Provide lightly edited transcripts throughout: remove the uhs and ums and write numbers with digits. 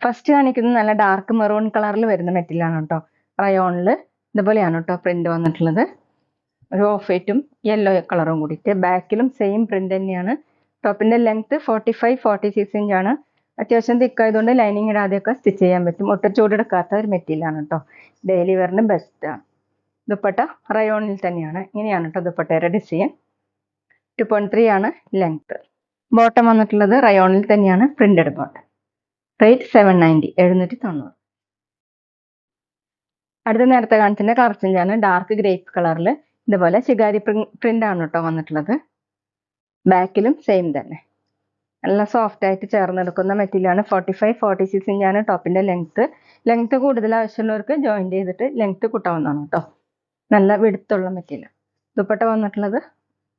First കാണിക്കുന്നത് നല്ല dark maroon കളറിൽ വരുന്ന മെറ്റീരിയലാണ് കേട്ടോ. റയോണിൽ ഇതുപോലെയാണ് കേട്ടോ പ്രിന്റ് വന്നിട്ടുള്ളത്. ഒരു ഓഫ് വൈറ്റും യെല്ലോ കളറും കൂടിയിട്ട്. ബാക്കിലും സെയിം പ്രിന്റ് തന്നെയാണ്. ടോപ്പിന്റെ ലെങ്ത് 45-46 ഇഞ്ചാണ്. അത്യാവശ്യം തിക്കായതുകൊണ്ട് ലൈനിങ് ഇടാതെയൊക്കെ സ്റ്റിച്ച് ചെയ്യാൻ പറ്റും. ഒട്ടും ചൂടെടുക്കാത്ത ഒരു മെറ്റീരിയലാണ് കേട്ടോ. ഡെയിലി വെയറിന് ബെസ്റ്റ് ആണ്. ദുപ്പട്ട റയോണിൽ തന്നെയാണ്. ഇങ്ങനെയാണ് കേട്ടോ ദുപ്പട്ടയുടെ ഡിസൈൻ. 2.3 ആണ് ലെങ്ത്. ബോട്ടം വന്നിട്ടുള്ളത് റയോണിൽ തന്നെയാണ്, പ്രിന്റഡ് ബോട്ടം. റേറ്റ് 790, 790. അടുത്ത നേരത്തെ കാണിച്ചിന്റെ കളർ ചേഞ്ച് ആണ്. ഡാർക്ക് ഗ്രേപ്പ് കളറിൽ ഇതുപോലെ ശികാരി പ്രിന്റ് ആണ് കേട്ടോ വന്നിട്ടുള്ളത്. ബാക്കിലും സെയിം തന്നെ. നല്ല സോഫ്റ്റ് ആയിട്ട് ചേർന്നെടുക്കുന്ന മെറ്റീരിയലാണ്. 45-46 ഇഞ്ചാണ് ടോപ്പിന്റെ ലെങ്ത്. ലെങ്ത് കൂടുതൽ ആവശ്യമുള്ളവർക്ക് ജോയിന്റ് ചെയ്തിട്ട് ലെങ്ത് കൂട്ടാവുന്നതാണ് കേട്ടോ. നല്ല വിടുത്തുള്ള മെറ്റീരിയൽ. ദുപ്പട്ട വന്നിട്ടുള്ളത്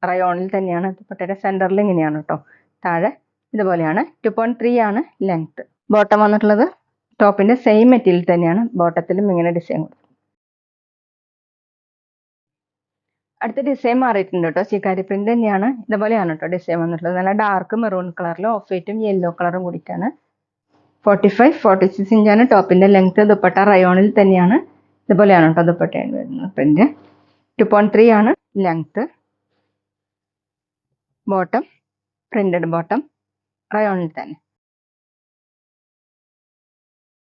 റയോണിൽ തന്നെയാണ്. ദുപ്പട്ടയുടെ സെന്ററിൽ ഇങ്ങനെയാണ് കേട്ടോ. താഴെ ഇതുപോലെയാണ്. 2.3 ആണ് ലെങ്ത്. ബോട്ടം വന്നിട്ടുള്ളത് ടോപ്പിന്റെ സെയിം മെറ്റീരിയൽ തന്നെയാണ്. ബോട്ടത്തിലും ഇങ്ങനെ ഡിസൈൻ കൊടുക്കും. അടുത്ത ഡിസൈൻ മാറിയിട്ടുണ്ട് കേട്ടോ. ശിക്കാരി പ്രിന്റ് തന്നെയാണ്. ഇതുപോലെയാണ് കേട്ടോ ഡിസൈൻ വന്നിട്ടുള്ളത്. നല്ല ഡാർക്ക് മെറൂൺ കളറിൽ ഓഫ് വൈറ്റും യെല്ലോ കളറും കൂടിയിട്ടാണ്. 45-46 ഇഞ്ചാണ് ടോപ്പിന്റെ ലെങ്ത്. ദുപ്പട്ട റയോണിൽ തന്നെയാണ്. ഇതുപോലെയാണ് കേട്ടോ ദുപ്പട്ടയാണ് വരുന്നത് പ്രിന്റ്. 2.3 ആണ് ലെങ്ത്. ബോട്ടം പ്രിന്റഡ് ബോട്ടം റയോണിൽ തന്നെ.